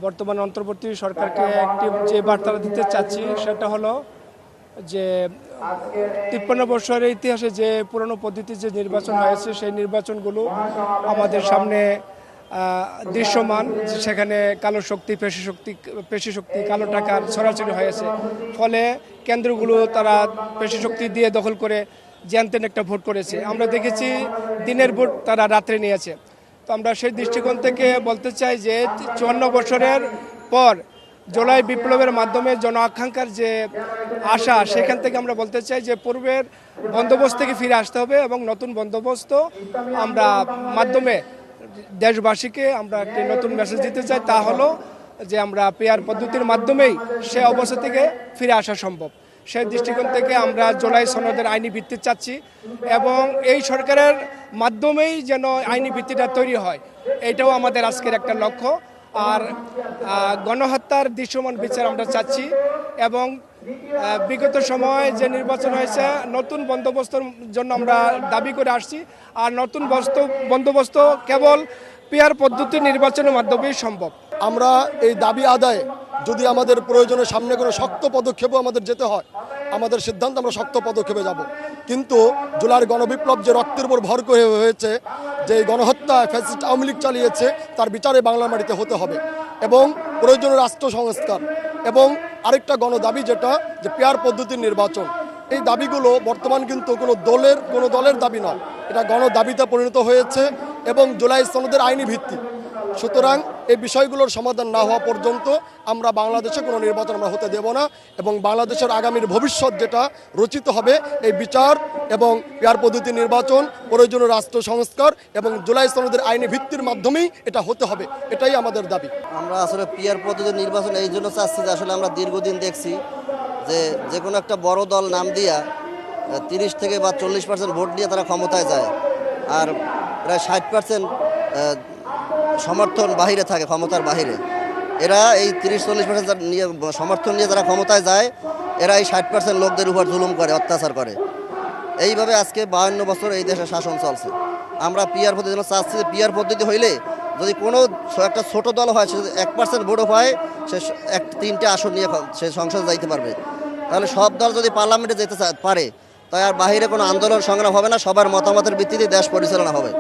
বর্তমান অন্তর্বর্তী সরকারকে একটি যে বার্তা দিতে চাচ্ছি সেটা হলো যে ৫৩ বছরের ইতিহাসে যে পুরনো পদ্ধতির যে নির্বাচন হয়েছে সেই নির্বাচনগুলো আমাদের সামনে দৃশ্যমান। সেখানে কালো শক্তি পেশি শক্তি কালো টাকার ছড়াছড়ি হয়েছে, ফলে কেন্দ্রগুলো তারা পেশি শক্তি দিয়ে দখল করে জ্যানতেন একটা ভোট করেছে। আমরা দেখেছি দিনের ভোট তারা রাত্রে নিয়েছে। তো আমরা সেই দৃষ্টিকোণ থেকে বলতে চাই যে ৫৪ বছরের পর জুলাই বিপ্লবের মাধ্যমে জন আকাঙ্ক্ষার যে আশা, সেখান থেকে আমরা বলতে চাই যে পূর্বের বন্দোবস্ত থেকে ফিরে আসতে হবে এবং নতুন বন্দোবস্ত আমরা মাধ্যমে দেশবাসীকে আমরা একটি নতুন মেসেজ দিতে চাই। তা হলো যে আমরা পেয়ার পদ্ধতির মাধ্যমেই সে অবস্থা থেকে ফিরে আসা সম্ভব। সেই দৃষ্টিকোণ থেকে আমরা জুলাই সনদের আইনি ভিত্তি চাচ্ছি এবং এই সরকারের মাধ্যমেই যেন আইনি ভিত্তিটা তৈরি হয়, এটাও আমাদের আজকের একটা লক্ষ্য। আর গণহত্যার দৃশ্যমান বিচার আমরা চাচ্ছি এবং বিগত সময়ে যে নির্বাচন হয়েছে নতুন বন্দোবস্তর জন্য আমরা দাবি করে আসছি। আর নতুন বন্দোবস্ত কেবল পেয়ার পদ্ধতির নির্বাচনের মাধ্যমেই সম্ভব। আমরা এই দাবি আদায়ে যদি আমাদের প্রয়োজনের সামনে কোনো শক্ত পদক্ষেপও আমাদের যেতে হয়, আমাদের সিদ্ধান্ত আমরা শক্ত পদক্ষেপে যাব। কিন্তু জুলাইয়ের গণবিপ্লব যে রক্তের উপর ভর করে হয়েছে, যে গণহত্যা ফ্যাসিস্ট আওয়ামী লীগ চালিয়েছে, তার বিচারে বাংলার মাটিতে হতে হবে এবং প্রয়োজনীয় রাষ্ট্র সংস্কার এবং আরেকটা গণদাবি যেটা যে পেয়ার পদ্ধতির নির্বাচন। এই দাবিগুলো বর্তমান কিন্তু কোনো দলের দাবি নয়, এটা গণদাবিতে পরিণত হয়েছে এবং জুলাই সনদের আইনি ভিত্তি। সুতরাং এই বিষয়গুলোর সমাধান না হওয়া পর্যন্ত আমরা বাংলাদেশে কোনো নির্বাচন আমরা হতে দেব না এবং বাংলাদেশের আগামীর ভবিষ্যৎ যেটা রচিত হবে এই বিচার এবং পেয়ার পদ্ধতি নির্বাচন, প্রয়োজনীয় রাষ্ট্র সংস্কার এবং জুলাই সনদের আইনি ভিত্তির মাধ্যমেই এটা হতে হবে, এটাই আমাদের দাবি। আমরা আসলে পেয়ার পদ্ধতির নির্বাচন এই জন্য চাচ্ছি যে আসলে আমরা দীর্ঘদিন দেখছি যে কোনো একটা বড় দল নাম দিয়া 30 থেকে বা 40% ভোট নিয়ে তারা ক্ষমতায় যায়, আর প্রায় 60% সমর্থন বাহিরে থাকে, ক্ষমতার বাহিরে। এরা এই 30-40% নিয়ে সমর্থন নিয়ে যারা ক্ষমতায় যায়, এরা এই 60% লোকদের উপর জুলুম করে, অত্যাচার করে। এইভাবে আজকে 52 বছর এই দেশে শাসন চলছে। আমরা পিয়ার পদ্ধতি চাচ্ছি যে পিয়ার পদ্ধতি হইলে যদি কোনো একটা ছোট দল হয়, সে 1% ভোটও পায়, সে 3টে আসন নিয়ে সে সংসদে যাইতে পারবে। তাহলে সব দল যদি পার্লামেন্টে যেতে পারে, তাই আর বাহিরে কোনো আন্দোলন সংগ্রাম হবে না, সবার মতামতের ভিত্তিতে দেশ পরিচালনা হবে।